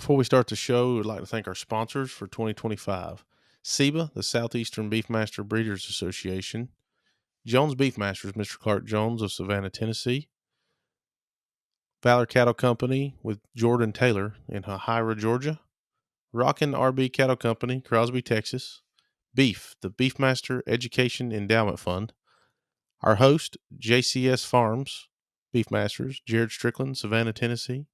Before we start the show, we'd like to thank our sponsors for 2025. SEBA, the Southeastern Beefmaster Breeders Association. Jones Beefmasters, Mr. Clark Jones of Savannah, Tennessee. Valor Cattle Company with Jordan Taylor in Hahira, Georgia. Rockin' RB Cattle Company, Crosby, Texas. Beef, the Beefmaster Education Endowment Fund. Our host, JCS Farms Beefmasters, Jared Strickland, Savannah, Tennessee.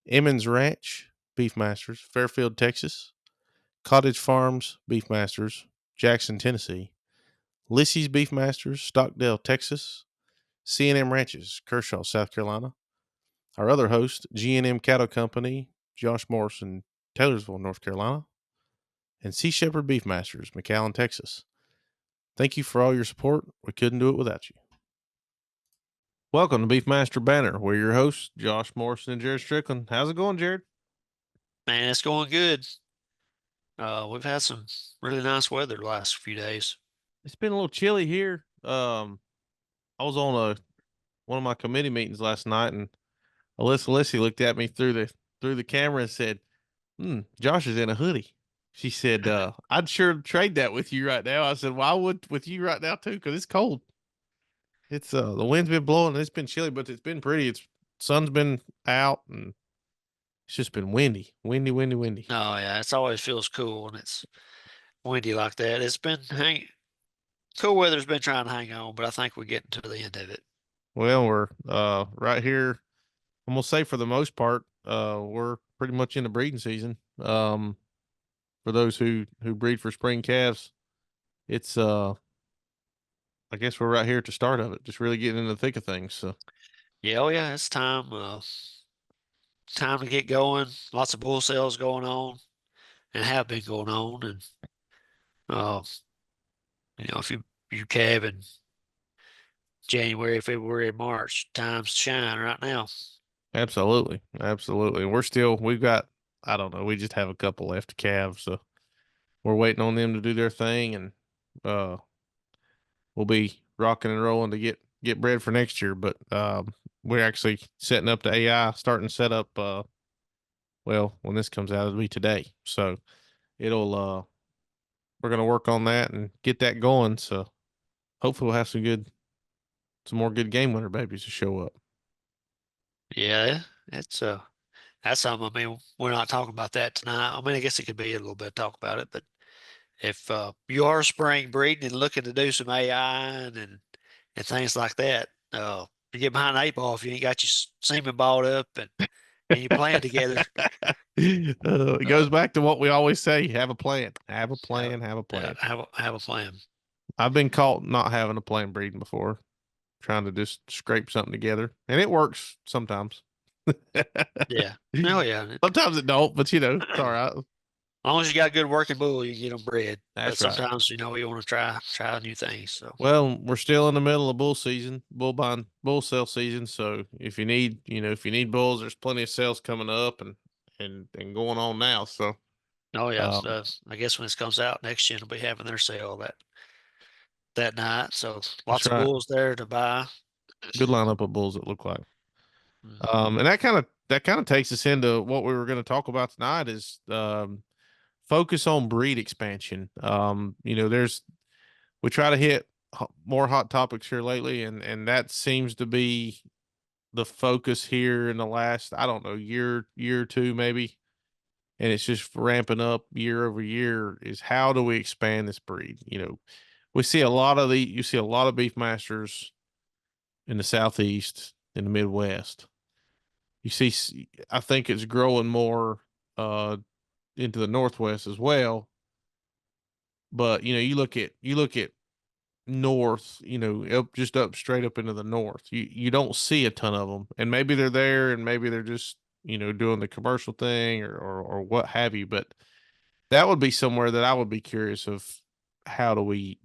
Emmons Ranch Beefmasters, Fairfield, Texas. Cottage Farms Beefmasters, Jackson, Tennessee. Lissy's Beefmasters, Stockdale, Texas. C&M Ranches, Kershaw, South Carolina. Our other host, G&M Cattle Company, Josh Morrison, Taylorsville, North Carolina. And Sea Shepherd Beefmasters, McAllen, Texas. Thank you for all your support. We couldn't do it without you. Welcome to Beefmaster Banner. We're your hosts, Josh Morrison and Jared Strickland. How's it going, Jared? Man, it's going good. We've had some really nice weather the last few days. It's been a little chilly here. I was on one of my committee meetings last night, and Alyssa Lissy looked at me through the camera and said, Josh is in a hoodie. She said, I'd sure trade that with you right now. I said, well, I would with you right now too, because it's cold. It's the wind's been blowing and it's been chilly, but it's been pretty. It's sun's been out and it's just been windy. Windy, windy, windy. Oh yeah, it's always feels cool when it's windy like that. It's been cool weather's been trying to hang on, but I think we're getting to the end of it. Well, we're right here. I'm gonna say for the most part, we're pretty much in the breeding season. For those who breed for spring calves, it's I guess we're right here at the start of it, just really getting in the thick of things. So Yeah, oh yeah, it's time to get going. Lots of bull sales going on and have been going on. And uh, if you calve in January, February, March, time's to shine right now. absolutely, absolutely. We've got, I don't know, we just have a couple left to calve, so we're waiting on them to do their thing, and uh, we'll be rocking and rolling to get bred for next year. But we're actually setting up the AI, starting to set up. Well, when this comes out, it'll be today, so it'll we're gonna work on that and get that going. So hopefully we'll have some more good game winner babies to show up. Yeah, it's that's something. I mean, we're not talking about that tonight. I mean, I guess it could be a little bit of talk about it, but if you are spring breeding and looking to do some AI and things like that, you get behind the eight ball if you ain't got your semen balled up and you plan together. It goes Uh, back to what we always say: have a plan, have a have, plan, have a plan. have a plan. I've been caught not having a plan breeding before, trying to just scrape something together, and it works sometimes. Yeah. Oh yeah. Sometimes it don't, but it's all right. As long as you got a good working bull, you get them bred. But That's right. sometimes you want to try new things. So Well, we're still in the middle of bull season, bull sale season. So if you need bulls, there's plenty of sales coming up and going on now. So, oh yeah, um, I guess when this comes out next year, they'll be having their sale that night. So that's lots of right. bulls there to buy. Good lineup of bulls it look like. Mhm. And that kind of takes us into what we were going to talk about tonight is focus on breed expansion. We try to hit more hot topics here lately, and that seems to be the focus here in the last, I don't know, year or two maybe, and it's just ramping up year over year. Is how do we expand this breed? You see a lot of beef masters in the southeast, in the Midwest. I think it's growing more uh, into the Northwest as well. But you look at north, up straight up into the north. You don't see a ton of them, and maybe they're there, and maybe they're just doing the commercial thing or what have you. But that would be somewhere that I would be curious of how do we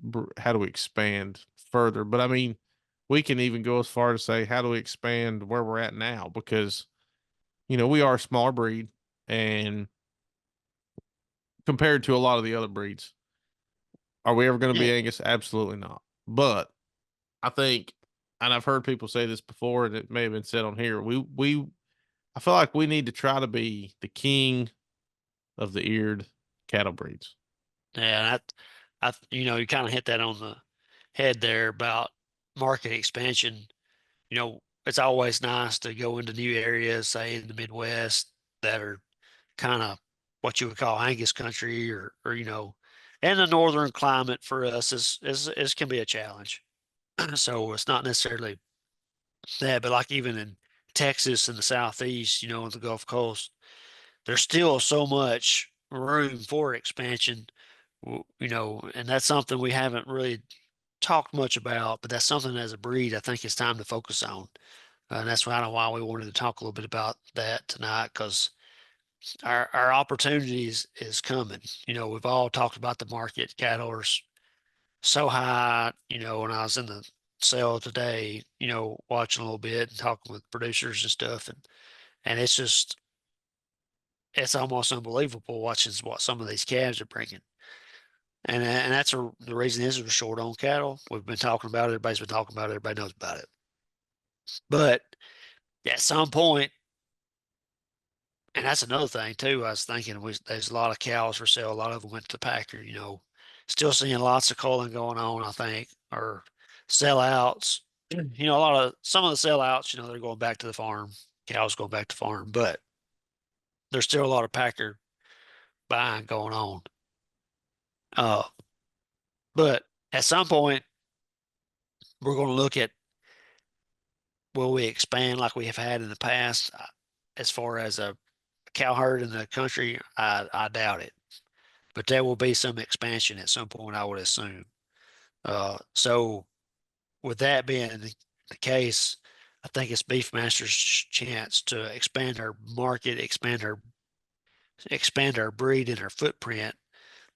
expand further. But I mean, we can even go as far to say how do we expand where we're at now because we are a smaller breed, and compared to a lot of the other breeds, are we ever going to Yeah. be Angus? Absolutely not. But I think, and I've heard people say this before, and it may have been said on here. I feel like we need to try to be the king of the eared cattle breeds. Yeah, you kind of hit that on the head there about market expansion. It's always nice to go into new areas, say in the Midwest, that are kind of what you would call Angus country, or and the northern climate for us is can be a challenge. So it's not necessarily that, but like even in Texas and the Southeast, in the Gulf Coast, there's still so much room for expansion, and that's something we haven't really talked much about, but that's something as a breed I think it's time to focus on. And that's kind of why we wanted to talk a little bit about that tonight, because our opportunities is coming. We've all talked about the market. Cattle are so high. When I was in the sale today, watching a little bit and talking with producers and stuff, and it's almost unbelievable watching what some of these calves are bringing. And that's the reason is we're short on cattle. We've been talking about it. Everybody's been talking about it. Everybody knows about it. But at some point, and that's another thing too. I was thinking there's a lot of cows for sale. A lot of them went to the packer. Still seeing lots of culling going on. I think or sellouts. Some of the sellouts. They're going back to the farm. Cows going back to farm, but there's still a lot of packer buying going on. Uh, but at some point, we're going to look at will we expand like we have had in the past? As far as a cow herd in the country, I doubt it. But there will be some expansion at some point, I would assume. So with that being the case, I think it's Beefmaster's chance to expand our market, expand our breed and our footprint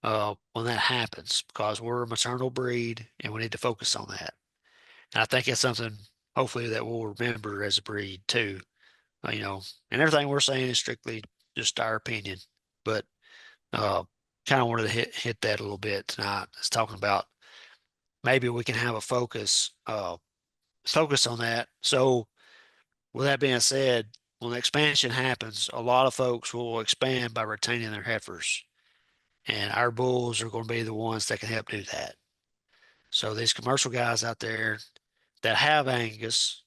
when that happens, because we're a maternal breed and we need to focus on that. And I think it's something hopefully that we'll remember as a breed too. And everything we're saying is strictly just our opinion, but uh, kind of wanted to hit that a little bit tonight. It's talking about maybe we can have a focus on that. So with that being said, when the expansion happens, a lot of folks will expand by retaining their heifers, and our bulls are going to be the ones that can help do that. So these commercial guys out there that have Angus,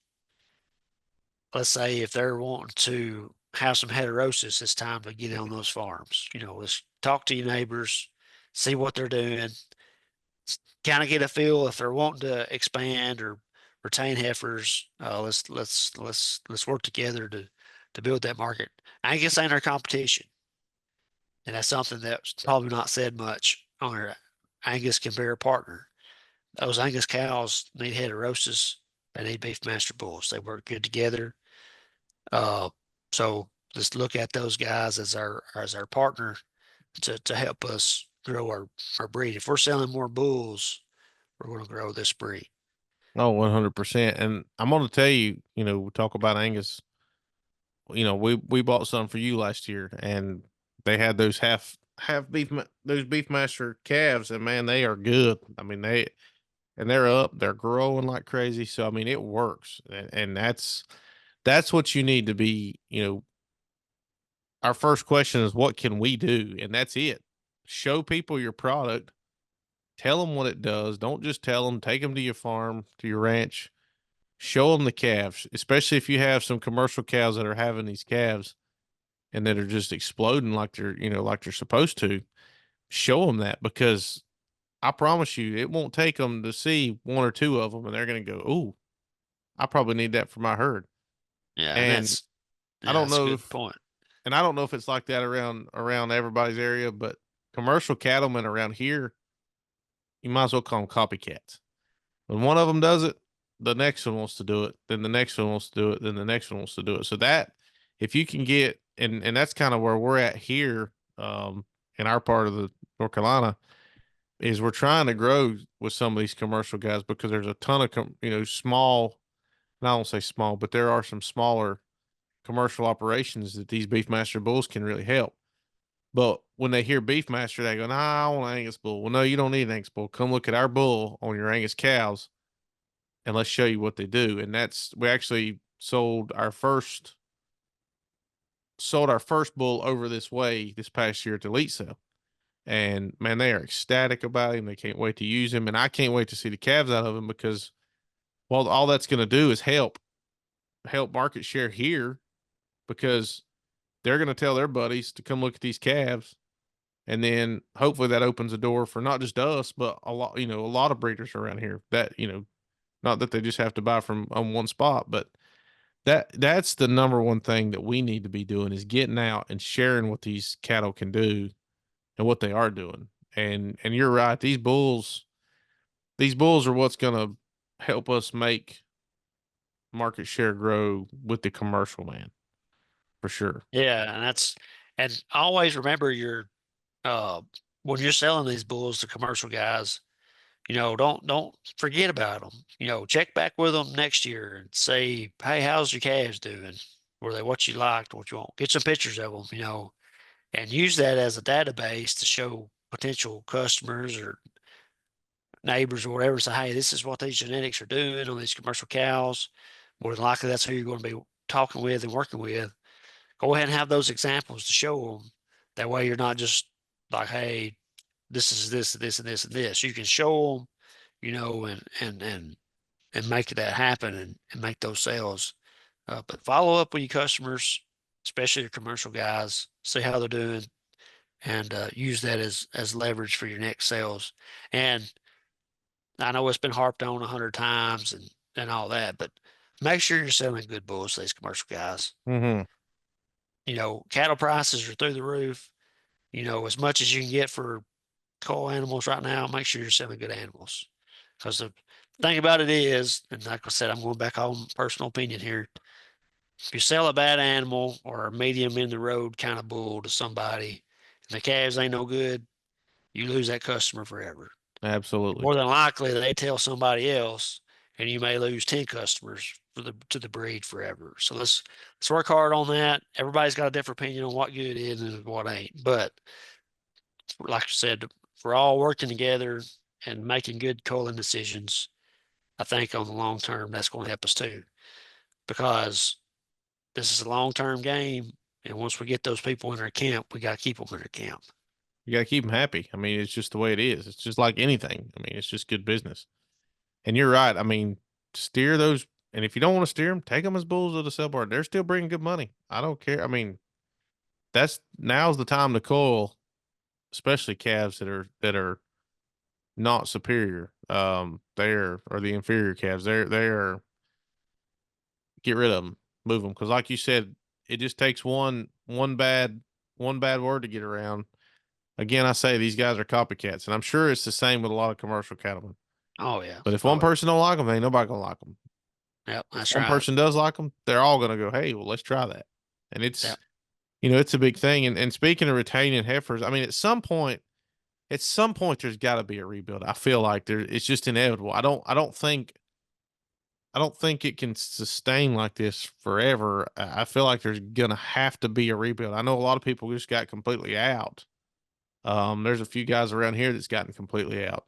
let's say if they're wanting to have some heterosis, it's time to get on those farms. Let's talk to your neighbors, see what they're doing, kind of get a feel if they're wanting to expand or retain heifers. Let's work together to build that market. Angus ain't our competition, and that's something that's probably not said much on our Angus can be our partner. Those Angus cows need heterosis. They need Beefmaster bulls. They work good together. Uh, so let's look at those guys as our partner to help us grow our breed. If we're selling more bulls, we're going to grow this breed. Oh, 100%. And I'm going to tell you, we talk about Angus. We bought some for you last year, and they had those half those Beefmaster calves, and man, they are good. I mean, they're up, they're growing like crazy. So I mean, it works, and that's what you need to be. Our first question is, what can we do? And that's it. Show people your product. Tell them what it does. Don't just tell them. Take them to your farm, to your ranch. Show them the calves, especially if you have some commercial cows that are having these calves and that are just exploding like they're supposed to. Show them that, because I promise you, it won't take them to see one or two of them, and they're going to go, "Oh, I probably need that for my herd." Yeah, and And that's I yeah, don't that's a know good if, point. and I don't know if it's like that around everybody's area, but commercial cattlemen around here, you might as well call them copycats. When one of them does it, the next one wants to do it. Then the next one wants to do it. Then the next one wants to do it. So that, if you can get, and that's kind of where we're at here, in our part of the North Carolina, is we're trying to grow with some of these commercial guys, because there's a ton of small. And I don't say small, but there are some smaller commercial operations that these Beefmaster bulls can really help. But when they hear Beefmaster, they go, "Nah, I want Angus bull." Well, no, you don't need an Angus bull. Come look at our bull on your Angus cows, and let's show you what they do. And we actually sold our first sold our first bull over this way this past year at the elite sale. And man, they are ecstatic about him. They can't wait to use him. And I can't wait to see the calves out of him because, well, all that's going to do is help market share here because they're going to tell their buddies to come look at these calves. And then hopefully that opens a door for not just us, but a lot of breeders around here that, not that they just have to buy from on one spot, but that's the number one thing that we need to be doing is getting out and sharing what these cattle can do and what they are doing. And you're right, these bulls are what's going to help us make market share grow with the commercial man for sure. Yeah, and always remember uh when you're selling these bulls to commercial guys, don't forget about them. Check back with them next year and say, hey, how's your calves doing? Were they what you liked, what you want? Get some pictures of them, and use that as a database to show potential customers or neighbors or whatever. Say, hey, this is what these genetics are doing on these commercial cows. More than likely, that's who you're going to be talking with and working with. Go ahead and have those examples to show them. That way, you're not just like, hey, this is this, this, and this, and this. You can show them, and make that happen and make those sales. But follow up with your customers, especially your commercial guys, see how they're doing, and use that as leverage for your next sales. And I know it's been harped on 100 times and all that, but make sure you're selling good bulls to these commercial guys. Mm-hmm. Cattle prices are through the roof. As much as you can get for coal animals right now, make sure you're selling good animals. Because the thing about it is, and like I said, I'm going back on personal opinion here. If you sell a bad animal or a medium in the road kind of bull to somebody and the calves ain't no good, you lose that customer forever. Absolutely. More than likely, they tell somebody else, and you may lose 10 customers to the breed forever. So let's work hard on that. Everybody's got a different opinion on what good is and what ain't. But like I said, if we're all working together and making good culling decisions, I think on the long term, that's going to help us too. Because this is a long term game. And once we get those people in our camp, we got to keep them in our camp. You got to keep them happy. I mean, it's just the way it is. It's just like anything. I mean, it's just good business. And you're right. I mean, steer those. And if you don't want to steer them, take them as bulls to the sale bar. They're still bringing good money. I don't care. I mean, now's the time to cull, especially calves that are not superior. They're or the inferior calves. They're get rid of them, move them because, like you said, it just takes one bad word to get around. Again, I say these guys are copycats, and I'm sure it's the same with a lot of commercial cattlemen. Oh, yeah. But if one Oh, yeah. person don't like them, ain't nobody gonna like them. Yep. If That's one right. person does like them, they're all gonna go, "Hey, well, let's try that." And it's Yep. it's a big thing. And speaking of retaining heifers, I mean, at some point, there's got to be a rebuild. I feel like it's just inevitable. I don't think it can sustain like this forever. I feel like there's gonna have to be a rebuild. I know a lot of people just got completely out. There's a few guys around here that's gotten completely out,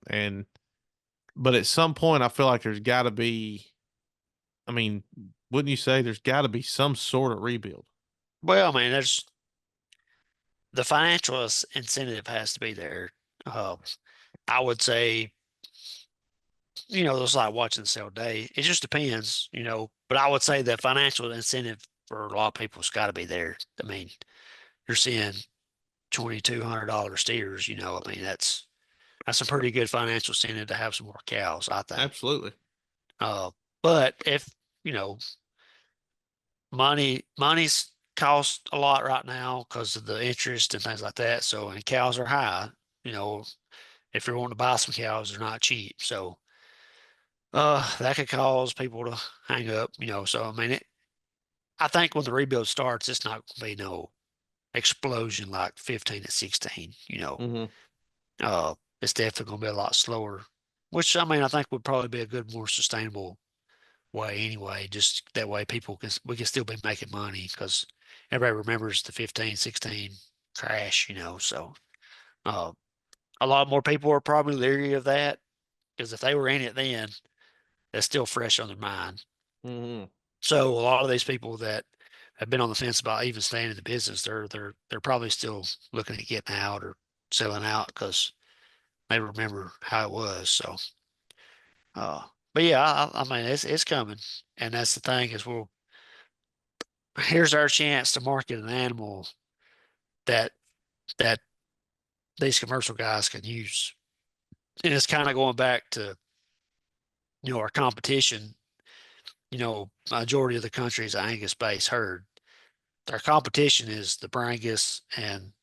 but at some point, I feel like there's got to be. I mean, wouldn't you say there's got to be some sort of rebuild? Well, I mean, there's the financial incentive has to be there. Uh, I would say, it's like watching the sale day. It just depends, but I would say the financial incentive for a lot of people has got to be there. I mean, you're seeing $2,200 steers, I mean, that's a pretty good financial incentive to have some more cows, I think. Absolutely. Uh, but if, you know, money's cost a lot right now because of the interest and things like that. So, and cows are high, you know, if you're wanting to buy some cows, they're not cheap. So, that could cause people to hang up, So, I mean, I think when the rebuild starts, it's not going to be no explosion like 15 and 16. Mm-hmm. It's definitely going to be a lot slower, which I mean, I think would probably be a good, more sustainable way anyway. Just that way we can still be making money because everybody remembers the 15, 16 crash, So, uh, a lot more people are probably leery of that because if they were in it then, that's still fresh on their mind. Mm-hmm. So a lot of these people that have been on the fence about even staying in the business, they're probably still looking at getting out or selling out because they remember how it was. So, uh, but yeah, I mean, it's coming, and that's the thing is, well, here's our chance to market an animal that that these commercial guys can use, and it's kind of going back to our competition. Majority of the country is Angus-based herd. Our competition is the Brangus and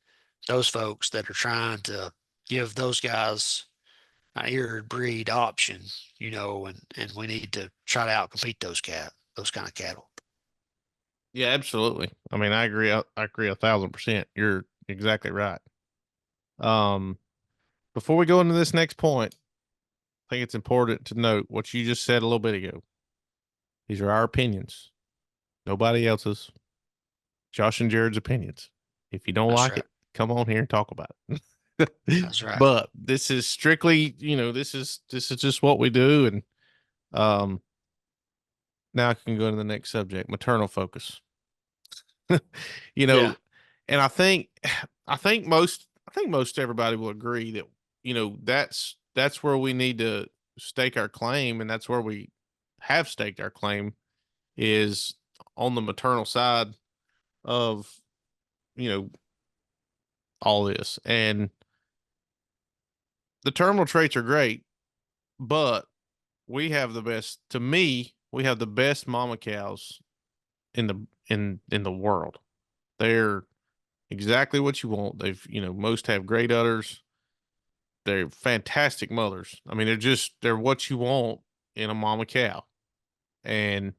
those folks that are trying to give those guys an eared breed option, and we need to try to outcompete those kind of cattle. Yeah, absolutely. I mean, I agree. I agree 1,000%. You're exactly right. Um, Before we go into this next point, I think it's important to note what you just said a little bit ago. These are our opinions, nobody else's. Josh and Jared's opinions. If you don't That's like right. it, come on here and talk about it. That's right. But this is strictly, this is just what we do. And um, now I can go to the next subject, maternal focus. you Yeah. know, and I think most everybody will agree that that's where we need to stake our claim, and that's where we have staked our claim is on the maternal side of you know all this. And the terminal traits are great, but to me, we have the best mama cows in the world. They're exactly what you want. Most have great udders. They're fantastic mothers. I mean, they're what you want in a mama cow. And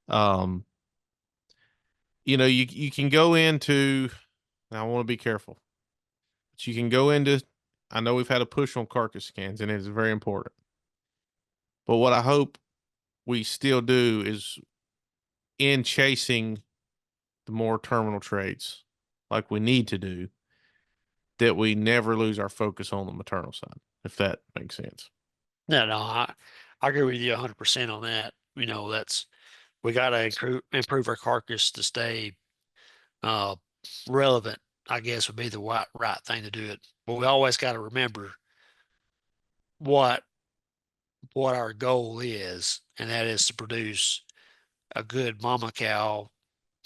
um, you can go into, I want to be careful, but you can go into, I know we've had a push on carcass scans and it is very important. But what I hope we still do is in chasing the more terminal traits like we need to do, that we never lose our focus on the maternal side, if that makes sense. No, I agree with you 100% on that. We got to improve our carcass to stay uh, relevant, I guess would be the right thing to do it. But we always got to remember what our goal is, and that is to produce a good mama cow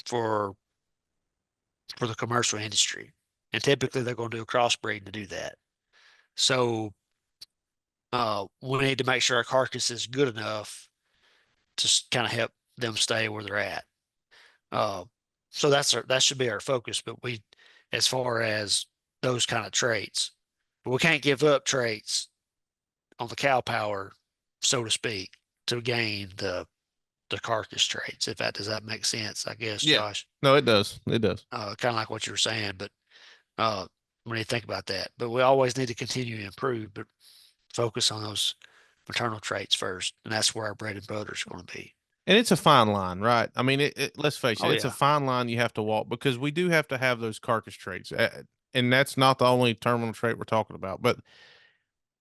for the commercial industry. And typically they're going to do a crossbreed to do that. So we need to make sure our carcass is good enough to kind of help them stay where they're at. Uh, so that should be our focus. But as far as those kind of traits, we can't give up traits on the cow power, so to speak, to gain the carcass traits. Does that make sense? I guess, Yeah. Josh. No, it does. It does. Kind of like what you were saying, but uh, when you think about that, but we always need to continue to improve, but focus on those maternal traits first, and that's where our bread and butter is going to be. And it's a fine line, right? I mean, let's face it, Oh it's a yeah, fine line you have to walk because we do have to have those carcass traits. And that's not the only terminal trait we're talking about, but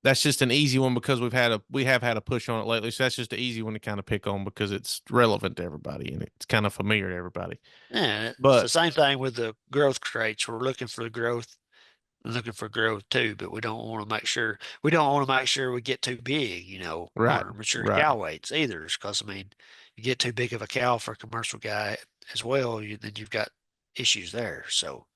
that's just an easy one because we have had a push on it lately. So that's just an easy one to kind of pick on because it's relevant to everybody and it's kind of familiar to everybody. yeah. It's the But same thing with the growth traits. We're looking for growth too, but we don't want to make sure we get too big, on right, our mature right. cow weights either. Because I mean, you get too big of a cow for a commercial guy as well, then you've got issues there. So,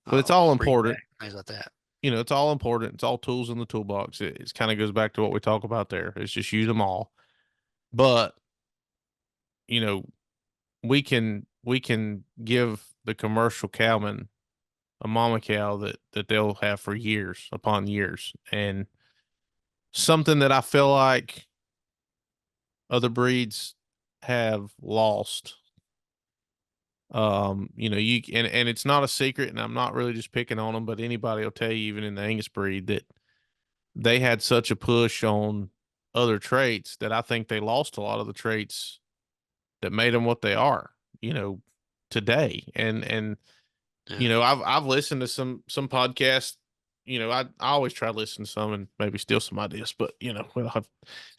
But it's all breed back important. things like that. It's all important. It's all tools in the toolbox. It kind of goes back to what we talk about there. It's just use them all. But, you know, we can give the commercial cowman a mama cow that they'll have for years upon years. And something that I feel like other breeds have lost. And it's not a secret, and I'm not really just picking on them, but anybody will tell you, even in the Angus breed, that they had such a push on other traits that I think they lost a lot of the traits that made them what they are, today. And Yeah. I've listened to some podcasts. I always try to listen to some and maybe steal some ideas, but well,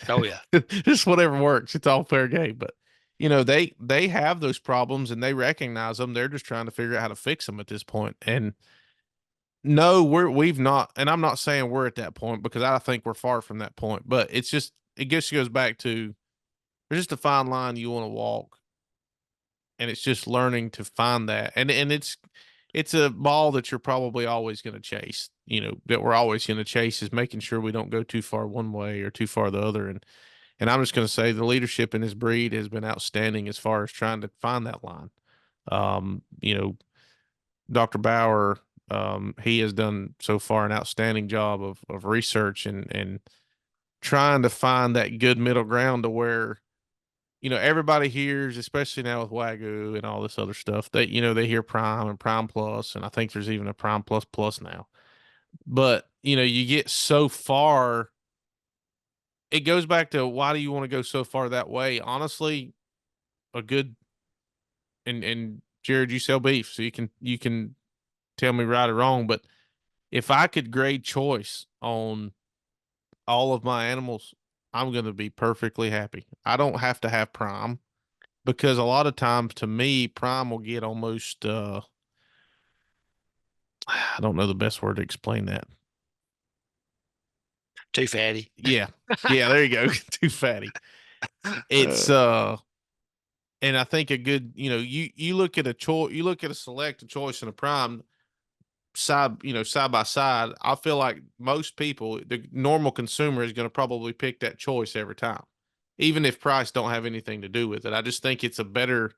Oh yeah. just whatever works. It's all fair game. But they have those problems and they recognize them. They're just trying to figure out how to fix them at this point. And no, we've not, and I'm not saying we're at that point because I think we're far from that point. But it just goes back to there's just a fine line you want to walk, and it's just learning to find that. And it's a ball that you're probably always going to chase. That we're always going to chase is making sure we don't go too far one way or too far the other. And I'm just going to say the leadership in this breed has been outstanding as far as trying to find that line. Dr. Bauer, he has done so far an outstanding job of research and trying to find that good middle ground to where, everybody hears, especially now with Wagyu and all this other stuff, that, they hear Prime and Prime Plus, and I think there's even a Prime Plus Plus now. But, you get so far, it goes back to why do you want to go so far that way? Honestly, a good, and Jared, you sell beef, so you can tell me right or wrong, but if I could grade choice on all of my animals, I'm going to be perfectly happy. I don't have to have Prime because a lot of times to me, Prime will get almost, I don't know the best word to explain that. Too fatty. Yeah. Yeah, there you go. Too fatty. It's, and I think a good, you look at a choice, you look at a select, a choice, and a Prime side by side. I feel like most people, the normal consumer, is going to probably pick that choice every time, even if price don't have anything to do with it. I just think it's a better,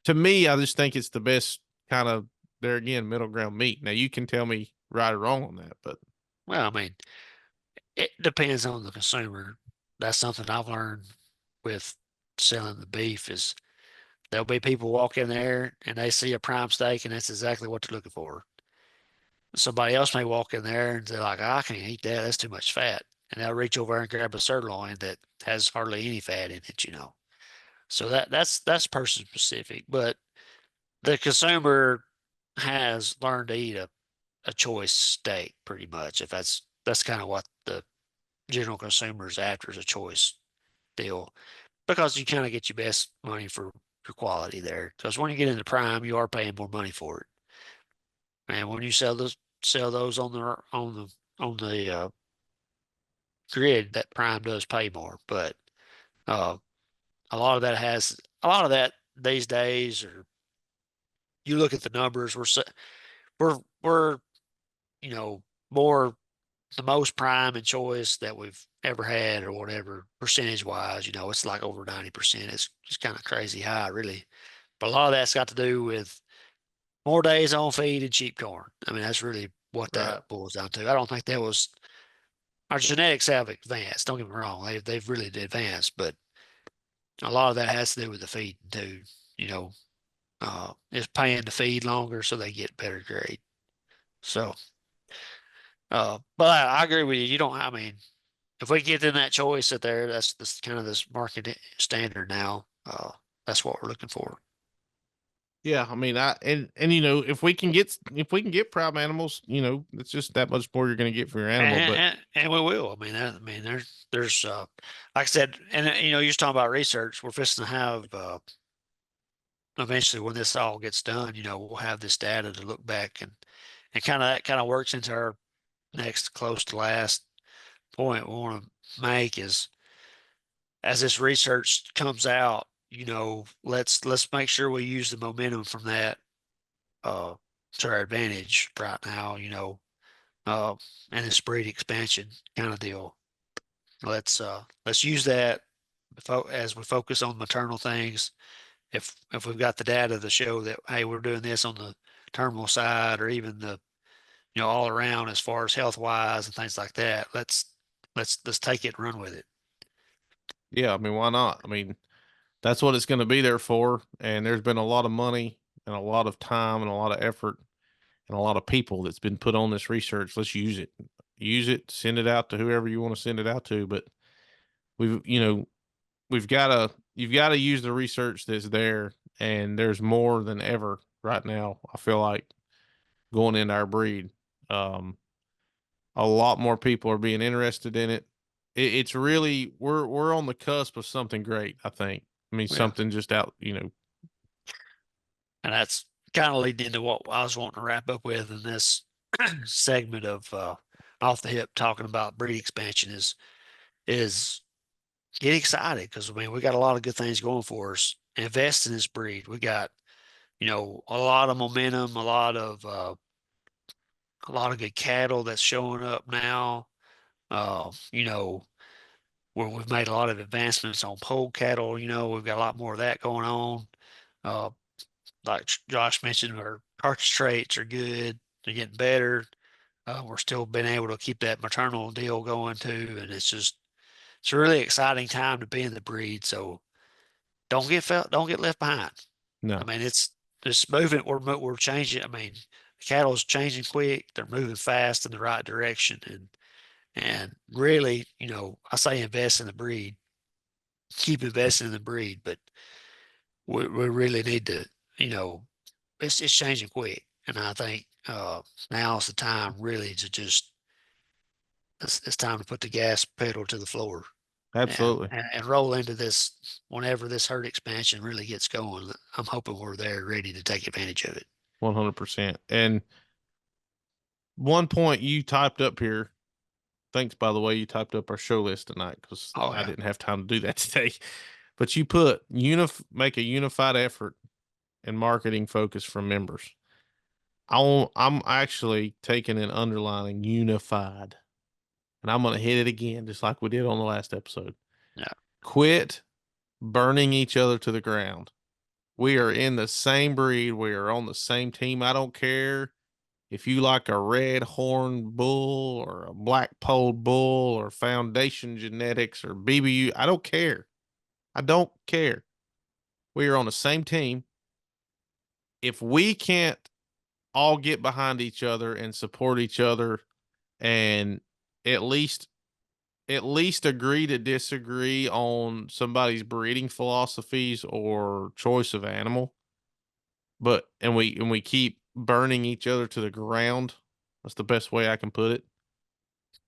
to me, I just think it's the best kind of, there again, middle ground meat. Now you can tell me right or wrong on that, but Well, I mean, it depends on the consumer. That's something I've learned with selling the beef is there'll be people walk in there and they see a prime steak and that's exactly what they're looking for. Somebody else may walk in there and they're like, I can't eat that. That's too much fat. And they'll reach over and grab a sirloin that has hardly any fat in it. So that's person specific. But the consumer has learned to eat a choice steak pretty much. If that's kind of what the general consumer is after is a choice deal. Because you kind of get your best money for your quality there. Because when you get into prime, you are paying more money for it. And when you sell those on the grid, that prime does pay more. But uh, a lot of that these days, or you look at the numbers, we're more the most prime and choice that we've ever had or whatever percentage wise. It's like over 90%. It's just kind of crazy high, really. But a lot of that's got to do with more days on feed and cheap corn. I mean, that's really what right. that boils down to. I don't think that was our genetics have advanced. Don't get me wrong; they've really advanced, but a lot of that has to do with the feeding too. You know, it's paying to feed longer so they get better grade. So, but I agree with you. You don't. I mean, if we get in that choice at there, that's this kind of this market standard now. That's what we're looking for. Yeah, I mean, and if we can get prime animals, it's just that much more you're going to get for your animal. But And we will. I mean, there's like I said, and you're just talking about research. We're fixing to have eventually when this all gets done, we'll have this data to look back and that kind of works into our next close to last point we want to make is as this research comes out, let's make sure we use the momentum from that uh to our advantage right now, uh and this breed expansion kind of deal. Let's use that as we focus on maternal things. If we've got the data to show that hey, we're doing this on the terminal side or even the all around as far as health wise and things like that, let's take it and run with it. yeah, I mean, why not? I mean, that's what it's going to be there for. And there's been a lot of money and a lot of time and a lot of effort and a lot of people that's been put on this research. Let's use it. Use it, send it out to whoever you want to send it out to. But we've, you know, you've got to use the research that's there. And there's more than ever right now. I feel like going into our breed. Um, a lot more people are being interested in it. It's really, we're on the cusp of something great, I think. I mean, Yeah. something just out, And that's kind of leading into what I was wanting to wrap up with in this segment of off the hip talking about breed expansion is get excited because I mean we got a lot of good things going for us. Invest in this breed. We got a lot of momentum, a lot of good cattle that's showing up now. You know, where we've made a lot of advancements on pole cattle. We've got a lot more of that going on. Uh, like Josh mentioned, our carcass traits are good. They're getting better. We're still being able to keep that maternal deal going too, and it's a really exciting time to be in the breed. So don't get left behind. I no, mean, it's moving. We're changing. I mean, the cattle's changing quick. They're moving fast in the right direction, and really, I say invest in the breed, keep investing in the breed, but we really need to, you know, it's changing quick, and I think now's the time really to just it's time to put the gas pedal to the floor and, absolutely. and roll into this whenever this herd expansion really gets going. I'm hoping we're there ready to take advantage of it. 100%. And one point you typed up here, thanks, by the way, you typed up our show list tonight because Oh I yeah. didn't have time to do that today. But you put make a unified effort and marketing focus from members. I'm actually taking and underlining unified, and I'm going to hit it again, just like we did on the last episode. Yeah. Quit burning each other to the ground. We are in the same breed. We are on the same team. I don't care if you like a red horn bull or a black polled bull or foundation genetics or BBU. I don't care. I don't care. We are on the same team. If we can't all get behind each other and support each other and at least agree to disagree on somebody's breeding philosophies or choice of animal, but and we keep burning each other to the ground. That's the best way I can put it.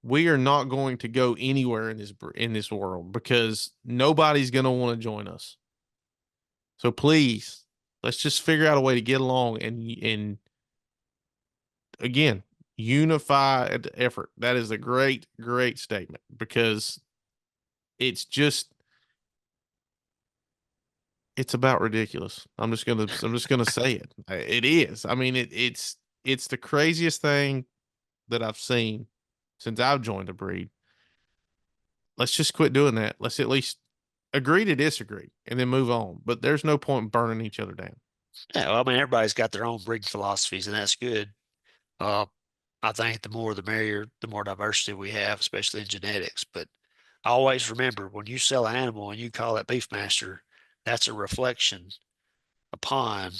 We are not going to go anywhere in this world because nobody's going to want to join us. So please, let's just figure out a way to get along and again, unified effort. That is a great, great statement because it's just it's about ridiculous. I'm just gonna say it. It is. I mean, it's the craziest thing that I've seen since I've joined the breed. Let's just quit doing that. Let's at least agree to disagree and then move on. But there's no point in burning each other down. Yeah, well, I mean, everybody's got their own breeding philosophies, and that's good. Uh, I think the more the merrier, the more diversity we have, especially in genetics. But always remember when you sell an animal and you call it Beefmaster, that's a reflection upon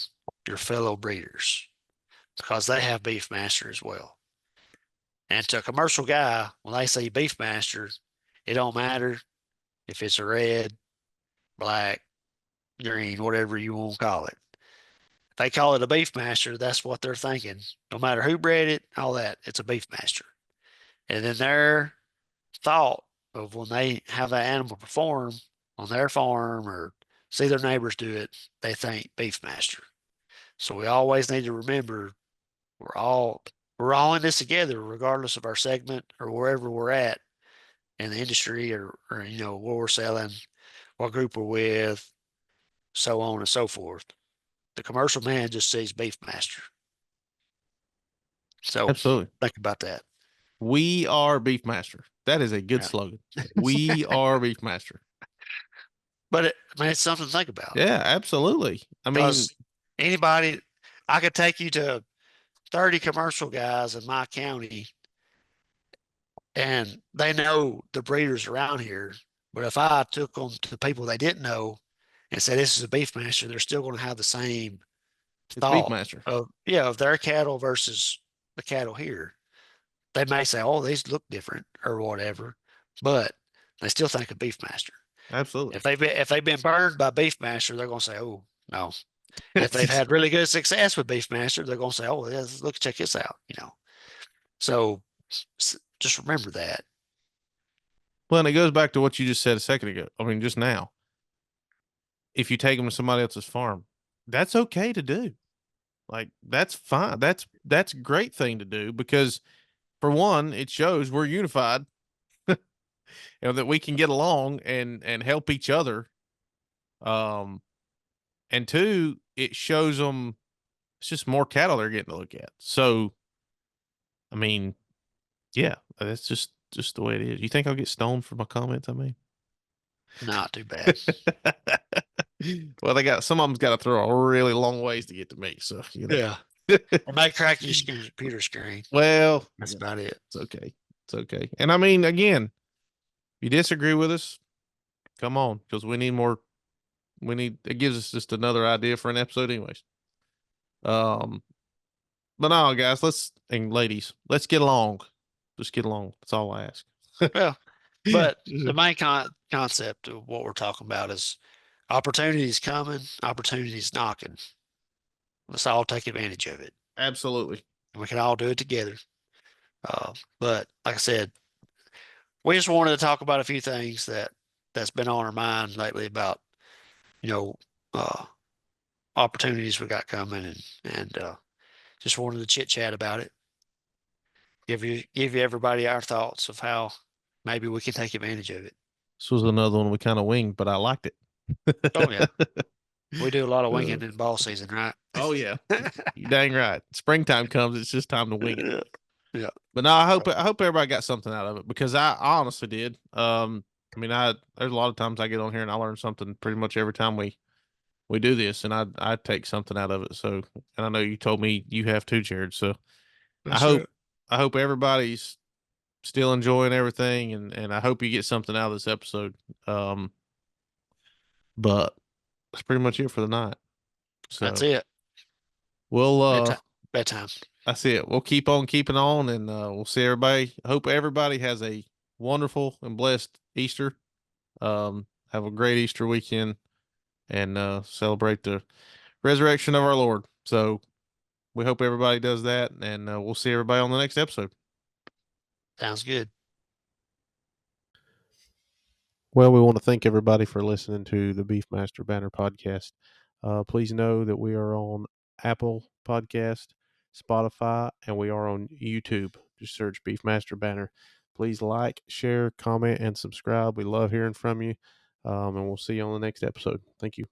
your fellow breeders because they have Beefmaster as well. And to a commercial guy, when they say Beefmaster, it don't matter if it's a red, black, green, whatever you want to call it. If they call it a Beefmaster, that's what they're thinking. No matter who bred it, all that, it's a Beefmaster. And then their thought of when they have that animal perform on their farm or see their neighbors do it, they think Beefmaster. So we always need to remember we're all we're all in this together, regardless of our segment or wherever we're at in the industry or what we're selling, what group we're with, so on and so forth. The commercial man just sees Beefmaster. So Absolutely. think about that. We are Beefmaster. That is a good Yeah. slogan. We are Beefmaster. But I mean, it's something to think about Yeah, absolutely. I mean, because anybody, I could take you to 30 commercial guys in my county and they know the breeders around here. But if I took them to people they didn't know and said, this is a Beefmaster, they're still going to have the same it's thought Beefmaster. of their cattle versus the cattle here. They may say, oh, these look different or whatever, but they still think of Beefmaster. Absolutely. If they've been burned by Beefmaster, they're going to say, oh no. If they've had really good success with Beefmaster, they're going to say, oh, yeah, look, check this out. So just remember that. Well, and it goes back to what you just said a second ago. I mean, just now. if you take them to somebody else's farm, that's okay to do. Like, that's fine. That's a great thing to do because, for one, it shows we're unified, that we can get along and help each other. And two, it shows them it's just more cattle they're getting to look at. So, I mean, yeah, that's just the way it is. You think I'll get stoned for my comments? I mean, Not too bad. well, they got some of them's got to throw a really long ways to get to me. So, Yeah. It might crack your computer screen. Well, That's about it. it's okay. It's okay. And I mean, again, if you disagree with us, come on, because we need more. It gives us just another idea for an episode, anyways. But no, guys, and ladies, let's get along. Just get along. That's all I ask. Well, but the main concept of what we're talking about is opportunities coming, opportunities knocking. Let's all take advantage of it. Absolutely. And we can all do it together. But like I said, we just wanted to talk about a few things that's been on our mind lately about, you know, uh, opportunities we got coming and just wanted to chit chat about it. Give you everybody our thoughts of how maybe we can take advantage of it. This was another one we kind of winged, but I liked it. Oh yeah. We do a lot of winging in ball season, right? Oh yeah. You dang right. Springtime comes, it's just time to wing it. Yeah. But no, I hope everybody got something out of it because I honestly did. I mean, there's a lot of times I get on here and I learn something pretty much every time we do this, and I take something out of it. So, and I know you told me you have too, Jared. So That's I hope everybody's still enjoying everything, and I hope you get something out of this episode. But that's pretty much it for the night. So That's it. we'll Bedtime. that's it. We'll keep on keeping on, and we'll see everybody. I hope everybody has a wonderful and blessed Easter. Have a great Easter weekend, and celebrate the resurrection of our Lord. So we hope everybody does that, and we'll see everybody on the next episode. Sounds good. Well, we want to thank everybody for listening to the Beefmaster Banner podcast. Please know that we are on Apple Podcast, Spotify, and we are on YouTube. Just search Beefmaster Banner. Please like, share, comment, and subscribe. We love hearing from you, and we'll see you on the next episode. Thank you.